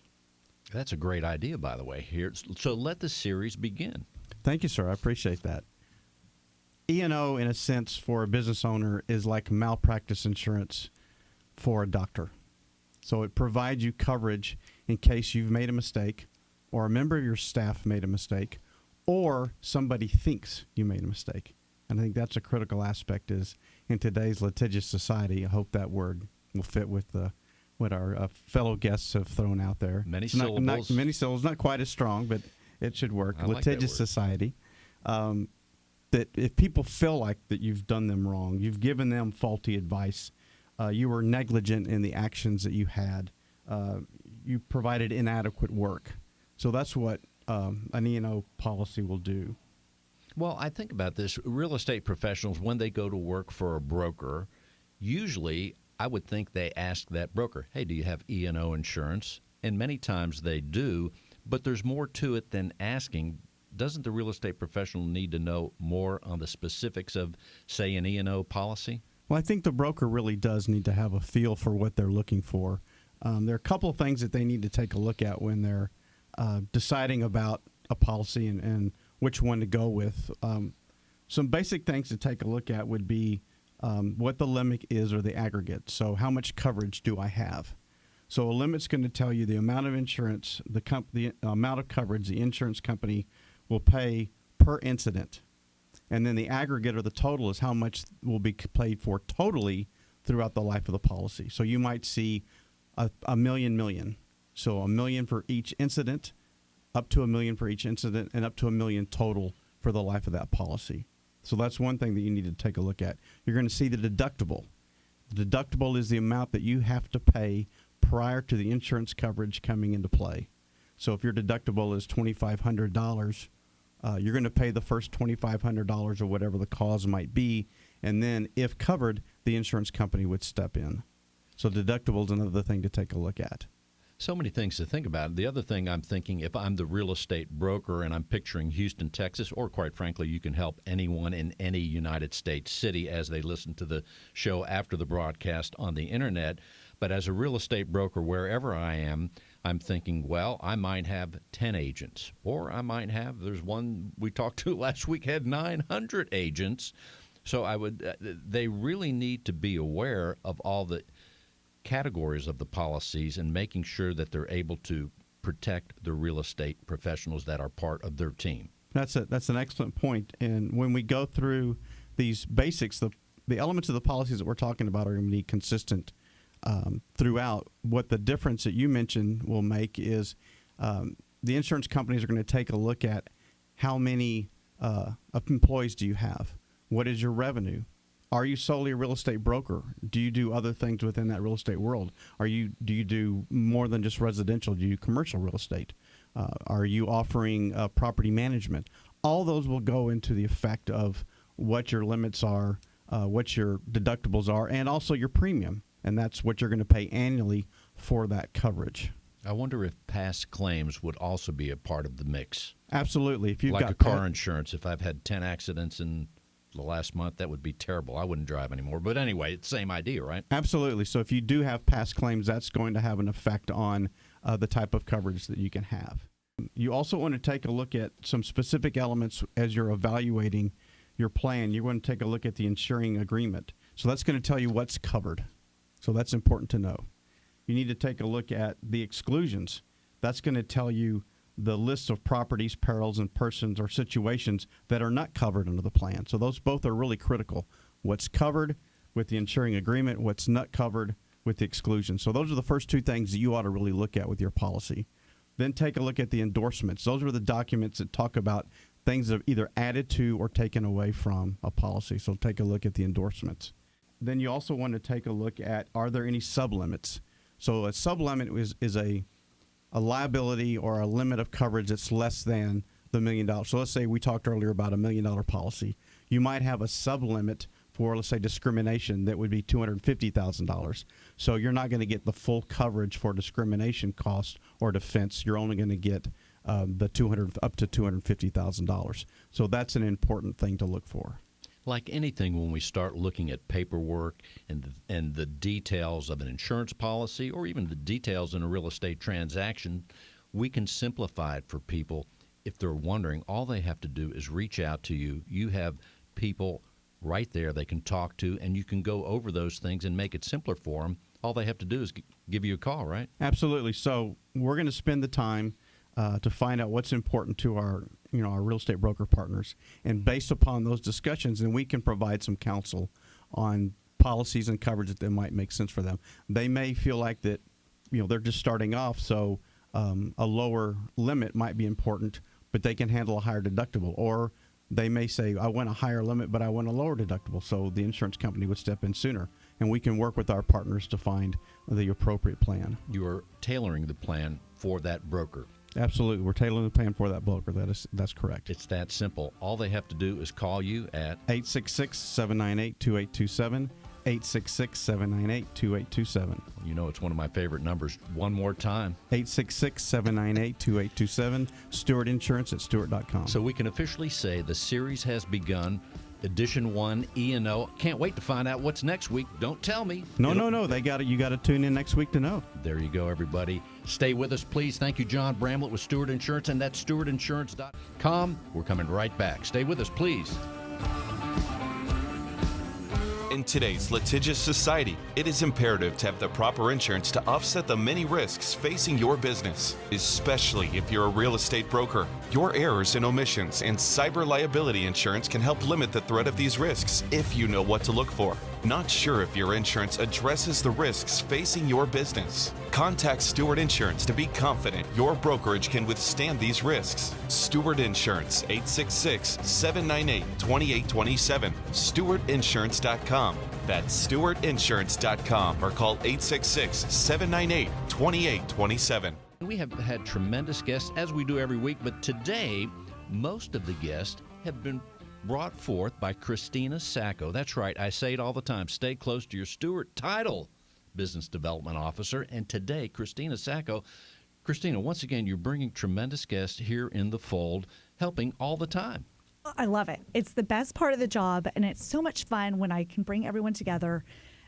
That's a great idea, by the way. Here, so let the series begin.
Thank you, sir. I appreciate that. E&O, in a sense, for a business owner is like malpractice insurance for a doctor. So it provides you coverage in case you've made a mistake, or a member of your staff made a mistake, or somebody thinks you made a mistake. And I think that's a critical aspect is in today's litigious society. I hope that word will fit with what our fellow guests have thrown out there.
Many syllables.
Many syllables, not quite as strong, but it should work. Litigious society. That if people feel like that you've done them wrong, you've given them faulty advice, you were negligent in the actions that you had. You provided inadequate work. So that's what an E&O policy will do.
Well, I think about this. Real estate professionals, when they go to work for a broker, usually I would think they ask that broker, hey, do you have E&O insurance? And many times they do, but there's more to it than asking. Doesn't the real estate professional need to know more on the specifics of, say, an E&O policy?
Well, I think the broker really does need to have a feel for what they're looking for. There are a couple of things that they need to take a look at when they're deciding about a policy and which one to go with. Some basic things to take a look at would be what the limit is or the aggregate. So how much coverage do I have? So a limit's going to tell you the amount of insurance, the amount of coverage the insurance company will pay per incident. And then the aggregate or the total is how much will be paid for totally throughout the life of the policy. So you might see a million. So $1 million for each incident, up to $1 million for each incident, and up to $1 million total for the life of that policy. So that's one thing that you need to take a look at. You're going to see the deductible. The deductible is the amount that you have to pay prior to the insurance coverage coming into play. So if your deductible is $2,500, you're going to pay the first $2,500 or whatever the cause might be, and then if covered, the insurance company would step in. So deductible is another thing to take a look at.
So many things to think about. The other thing I'm thinking, if I'm the real estate broker and I'm picturing Houston, Texas, or quite frankly, you can help anyone in any United States city as they listen to the show after the broadcast on the internet. But as a real estate broker, wherever I am, I'm thinking, well, I might have 10 agents, or I might have, there's one we talked to last week had 900 agents. So they really need to be aware of all the categories of the policies and making sure that they're able to protect the real estate professionals that are part of their team.
That's an excellent point. And when we go through these basics, the elements of the policies that we're talking about are going to be consistent throughout. What the difference that you mentioned will make is the insurance companies are going to take a look at how many employees do you have? What is your revenue? Are you solely a real estate broker? Do you do other things within that real estate world? Do you do more than just residential? Do you do commercial real estate? Are you offering property management? All those will go into the effect of what your limits are, what your deductibles are, and also your premium. And that's what you're going to pay annually for that coverage.
I wonder if past claims would also be a part of the mix.
Absolutely. If you've
like
got
a car insurance, if I've had 10 accidents in the last month, that would be terrible. I wouldn't drive anymore. But anyway, it's the same idea, right?
Absolutely. So if you do have past claims, that's going to have an effect on the type of coverage that you can have. You also want to take a look at some specific elements as you're evaluating your plan. You're going to take a look at the insuring agreement. So that's going to tell you what's covered. So that's important to know. You need to take a look at the exclusions. That's going to tell you the list of properties, perils, and persons or situations that are not covered under the plan. So those both are really critical. What's covered with the insuring agreement, what's not covered with the exclusion. So those are the first two things that you ought to really look at with your policy. Then take a look at the endorsements. Those are the documents that talk about things that are either added to or taken away from a policy. So take a look at the endorsements. Then you also want to take a look at, are there any sublimits? So a sublimit is a liability or a limit of coverage that's less than the $1 million. So let's say we talked earlier about $1 million policy. You might have a sublimit for, let's say, discrimination that would be $250,000. So you're not going to get the full coverage for discrimination costs or defense. You're only going to get the up to $250,000. So that's an important thing to look for.
Like anything, when we start looking at paperwork and the details of an insurance policy or even the details in a real estate transaction, we can simplify it for people. If they're wondering, all they have to do is reach out to you. You have people right there they can talk to, and you can go over those things and make it simpler for them. All they have to do is give you a call, right?
Absolutely. So we're going to spend the time to find out what's important to our real estate broker partners. And based upon those discussions, then we can provide some counsel on policies and coverage that might make sense for them. They may feel like that, they're just starting off, so a lower limit might be important, but they can handle a higher deductible. Or they may say, I want a higher limit, but I want a lower deductible. So the insurance company would step in sooner. And we can work with our partners to find the appropriate plan.
You are tailoring the plan for that broker.
Absolutely. We're tailoring the plan for that broker. That's correct.
It's that simple. All they have to do is call you at
866-798-2827, 866-798-2827.
You know, it's one of my favorite numbers. One more time.
866-798-2827, Stewart Insurance at Stewart.com.
So we can officially say the series has begun. Edition 1 E&O. Can't wait to find out what's next week. Don't tell me.
No. You got to tune in next week to know.
There you go, everybody. Stay with us, please. Thank you, John Bramlett with Stewart Insurance, and that's stewartinsurance.com. We're coming right back. Stay with us, please.
In today's litigious society, it is imperative to have the proper insurance to offset the many risks facing your business, especially if you're a real estate broker. Your errors and omissions and cyber liability insurance can help limit the threat of these risks if you know what to look for. Not sure if your insurance addresses the risks facing your business? Contact Stewart Insurance to be confident your brokerage can withstand these risks. Stewart Insurance, 866-798-2827. StewartInsurance.com. That's StewartInsurance.com or call 866-798-2827.
We have had tremendous guests, as we do every week, but today, most of the guests have been brought forth by Christina Sacco. That's right, I say it all the time. Stay close to your Stewart title, Business Development Officer. And today, Christina Sacco. Christina, once again, you're bringing tremendous guests here in the fold, helping all the time.
I love it. It's the best part of the job, and it's so much fun when I can bring everyone together.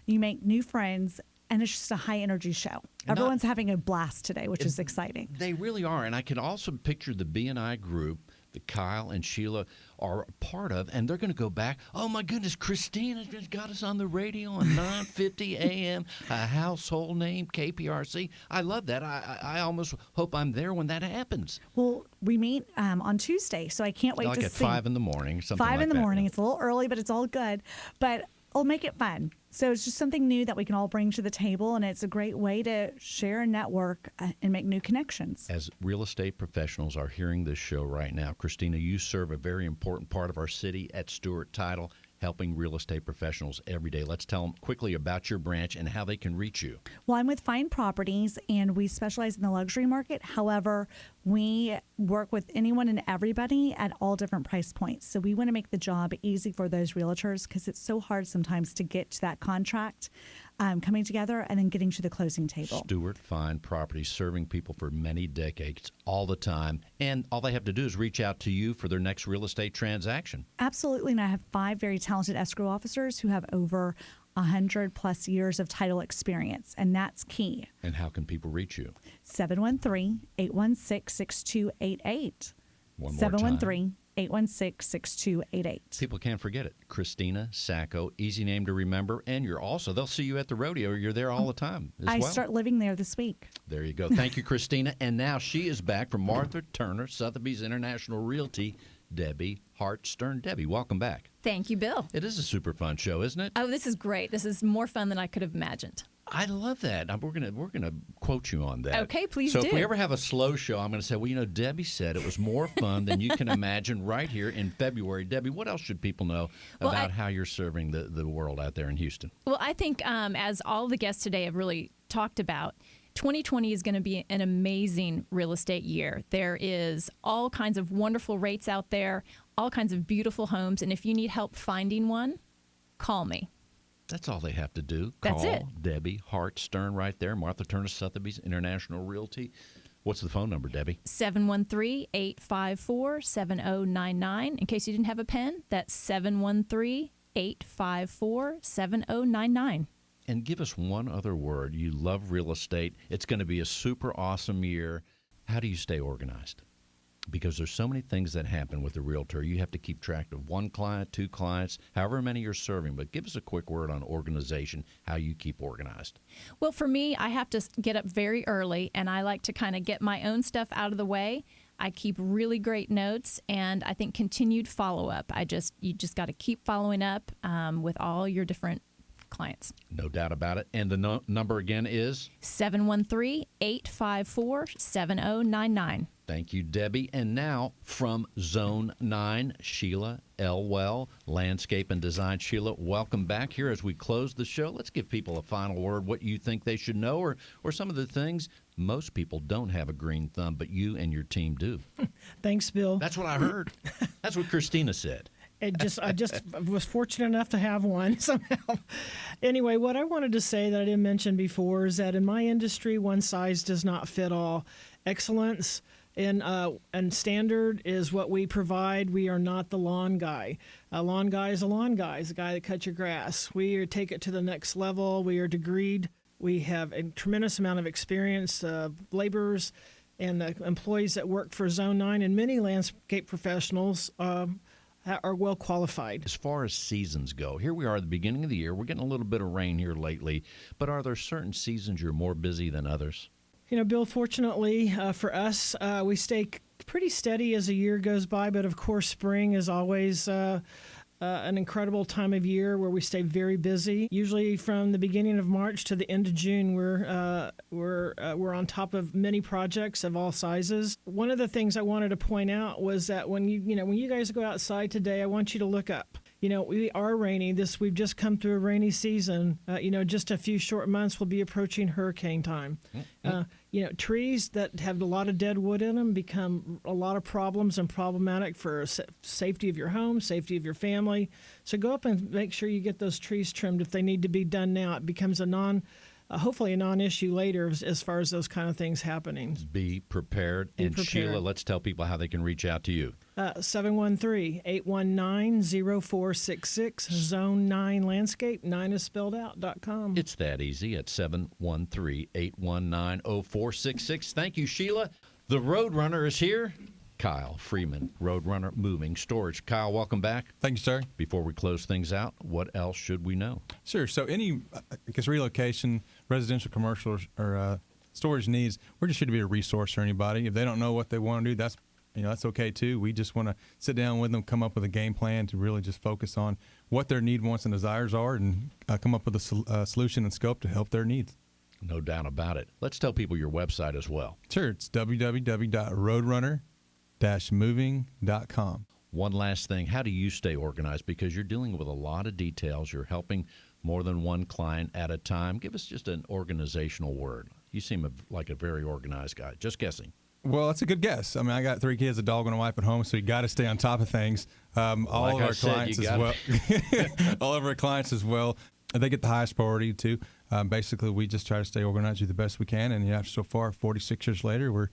You make new friends, and it's just a high-energy show. Everyone's having a blast today, which is exciting.
They really are, and I can also picture the B&I group that Kyle and Sheila are a part of, and they're going to go back. Oh, my goodness, Christina just got us on the radio on 9:50 a.m., a household name, KPRC. I love that. I almost hope I'm there when that happens.
Well, we meet on Tuesday, so I can't wait
like
to
at
see.
5 in the morning, something like that.
5 in the morning. It's a little early, but it's all good. But I'll make it fun. So it's just something new that we can all bring to the table, and it's a great way to share and network and make new connections.
As real estate professionals are hearing this show right now, Christina, you serve a very important part of our city at Stewart Title, helping real estate professionals every day. Let's tell them quickly about your branch and how they can reach you.
Well, I'm with Fine Properties, and we specialize in the luxury market. However, we work with anyone and everybody at all different price points. So we want to make the job easy for those realtors because it's so hard sometimes to get to that contract coming together and then getting to the closing table.
Stewart Fine Properties, serving people for many decades, all the time. And all they have to do is reach out to you for their next real estate transaction.
Absolutely. And I have 5 very talented escrow officers who have over 100 plus years of title experience, and that's key.
And how can people reach you?
713-816-6288.
One more time.
713-816-6288.
People can't forget it. Christina Sacco, easy name to remember. And you're also, they'll see you at the rodeo. You're there all the time as
I
well.
start living there this week.
There you go. Thank you, Christina. And now she is back from Martha Turner, Sotheby's International Realty, Debbie Hart-Stern. Debbie, welcome back.
Thank you, Bill.
It is a super fun show, isn't it?
Oh, this is great. This is more fun than I could have imagined.
I love that. We're gonna quote you on that.
Okay, please
do.
do.
So if we ever have a slow show, I'm going to say, well, Debbie said it was more fun than you can imagine right here in February. Debbie, what else should people know about how you're serving the world out there in Houston?
Well, I think as all the guests today have really talked about, 2020 is going to be an amazing real estate year. There is all kinds of wonderful rates out there, all kinds of beautiful homes, and if you need help finding one, call me.
That's all they have to do.
That's
Call
it.
Debbie Hart-Stern right there, Martha Turner, Sotheby's International Realty. What's the phone number, Debbie?
713-854-7099. In case you didn't have a pen, that's 713-854-7099.
And give us one other word. You love real estate. It's going to be a super awesome year. How do you stay organized? Because there's so many things that happen with a realtor. You have to keep track of 1 client, 2 clients, however many you're serving. But give us a quick word on organization, how you keep organized.
Well, for me, I have to get up very early, and I like to kind of get my own stuff out of the way. I keep really great notes, and I think continued follow-up. You just got to keep following up with all your different clients.
No doubt about it. And the number again is?
713-854-7099.
Thank you, Debbie. And now from Zone 9, Sheila Elwell, Landscape and Design. Sheila, welcome back here as we close the show. Let's give people a final word, what you think they should know, or some of the things. Most people don't have a green thumb, but you and your team do.
Thanks, Bill.
That's what I heard. That's what Christina said.
I just was fortunate enough to have one somehow. Anyway, what I wanted to say that I didn't mention before is that in my industry, one size does not fit all. Excellence and standard is what we provide. We are not the lawn guy. A lawn guy is a lawn guy. He's a guy that cuts your grass. We take it to the next level. We are degreed. We have a tremendous amount of experience, laborers and the employees that work for Zone 9 and many landscape professionals are well qualified.
As far as seasons go, here we are at the beginning of the year. We're getting a little bit of rain here lately, but are there certain seasons you're more busy than others?
Bill, fortunately for us, we stay pretty steady as the year goes by, but of course spring is always an incredible time of year where we stay very busy. Usually from the beginning of March to the end of June, we're on top of many projects of all sizes. One of the things I wanted to point out was that when you guys go outside today, I want you to look up. We are rainy. We've just come through a rainy season. Just a few short months, we'll be approaching hurricane time. Trees that have a lot of dead wood in them become a lot of problems and problematic for safety of your home, safety of your family. So go up and make sure you get those trees trimmed if they need to be done now. It becomes hopefully a non-issue later as far as those kind of things happening.
Be prepared. And Sheila, let's tell people how they can reach out to you.
713-819-0466, Zone 9 Landscape, 9 is spelled out, .com.
It's that easy at 713-819-0466. Thank you, Sheila. The Roadrunner is here. Kyle Freeman, Roadrunner Moving Storage. Kyle, welcome back.
Thank you, sir.
Before we close things out, what else should we know?
Sure. So any, relocation, residential, commercial, or storage needs, we're just here to be a resource for anybody. If they don't know what they want to do, that's okay too. We just want to sit down with them, come up with a game plan to really just focus on what their need, wants, and desires are, and come up with a solution and scope to help their needs.
No doubt about it. Let's tell people your website as well.
Sure. It's www.roadrunner-moving.com.
One last thing. How do you stay organized? Because you're dealing with a lot of details. You're helping more than one client at a time. Give us just an organizational word. You seem like a very organized guy. Just guessing.
Well, that's a good guess. I mean, I got 3 kids, a dog, and a wife at home, so you got to stay on top of things. All of our clients as well, they get the highest priority too. Basically, we just try to stay organized, do the best we can, and so far, 46 years later, we're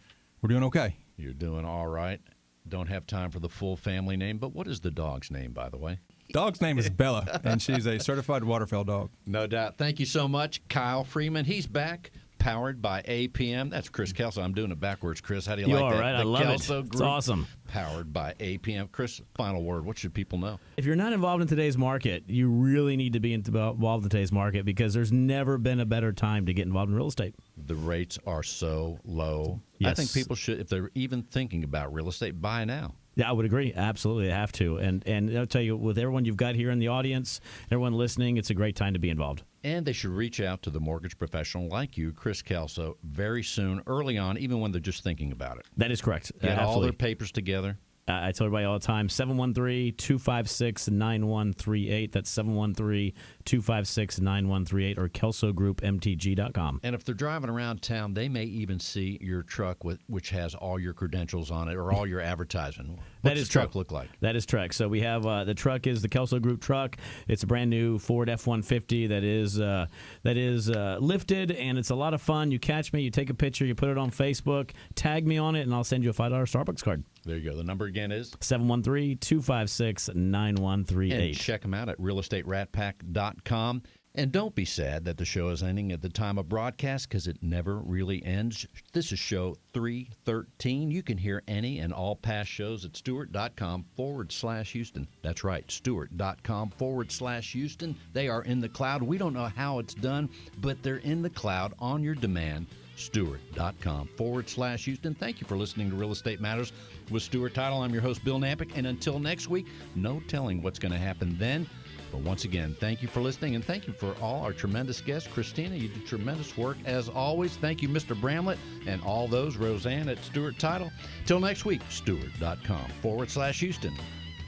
doing okay.
You're doing all right. Don't have time for the full family name, but what is the dog's name, by the way?
Dog's name is Bella, and she's a certified waterfowl dog.
No doubt. Thank you so much, Kyle Freeman. He's back, powered by APM. That's Chris Kelso. I'm doing it backwards, Chris. How do you like that?
You're all right. I love
Kelso
it.
Group,
It's awesome.
Powered by APM. Chris, final word. What should people know?
If you're not involved in today's market, you really need to be involved in today's market because there's never been a better time to get involved in real estate.
The rates are so low.
Yes.
I think people should, if they're even thinking about real estate, buy now.
Yeah, I would agree. Absolutely, I have to. And I'll tell you, with everyone you've got here in the audience, everyone listening, it's a great time to be involved.
And they should reach out to the mortgage professional like you, Chris Kelso, very soon, early on, even when they're just thinking about it.
That is correct.
Get all their papers together.
I tell everybody all the time, 713-256-9138. That's 713-256-9138 or KelsoGroupMTG.com.
And if they're driving around town, they may even see your truck which has all your credentials on it or all your advertising. What's the truck look like?
That is correct. So we have the truck is the Kelso Group truck. It's a brand new Ford F-150 that is lifted, and it's a lot of fun. You catch me, you take a picture, you put it on Facebook, tag me on it, and I'll send you a $5 Starbucks card.
There you go. The number again is
713-256-9138.
And check them out at realestateratpack.com. And don't be sad that the show is ending at the time of broadcast because it never really ends. This is show 313. You can hear any and all past shows at Stewart.com/Houston. That's right, Stewart.com/Houston. They are in the cloud. We don't know how it's done, but they're in the cloud on your demand. Stewart.com/Houston. Thank you for listening to Real Estate Matters with Stewart Title. I'm your host, Bill Nampick. And until next week, no telling what's going to happen then. But once again, thank you for listening, and thank you for all our tremendous guests. Christina, you did tremendous work as always. Thank you, Mr. Bramlett, and all those, Roseanne at Stewart Title. Till next week, Stewart.com/Houston.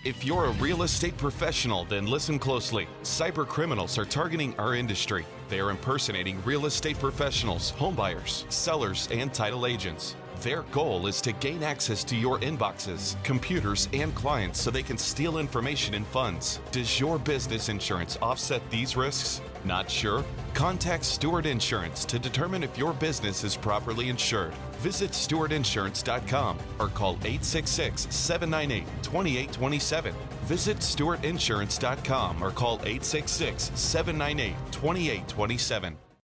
If you're a real estate professional, then listen closely. Cyber criminals are targeting our industry. They are impersonating real estate professionals, homebuyers, sellers, and title agents. Their goal is to gain access to your inboxes, computers, and clients so they can steal information and funds. Does your business insurance offset these risks? Not sure? Contact Stewart Insurance to determine if your business is properly insured. Visit StewartInsurance.com or call 866-798-2827. Visit StewartInsurance.com or call 866-798-2827.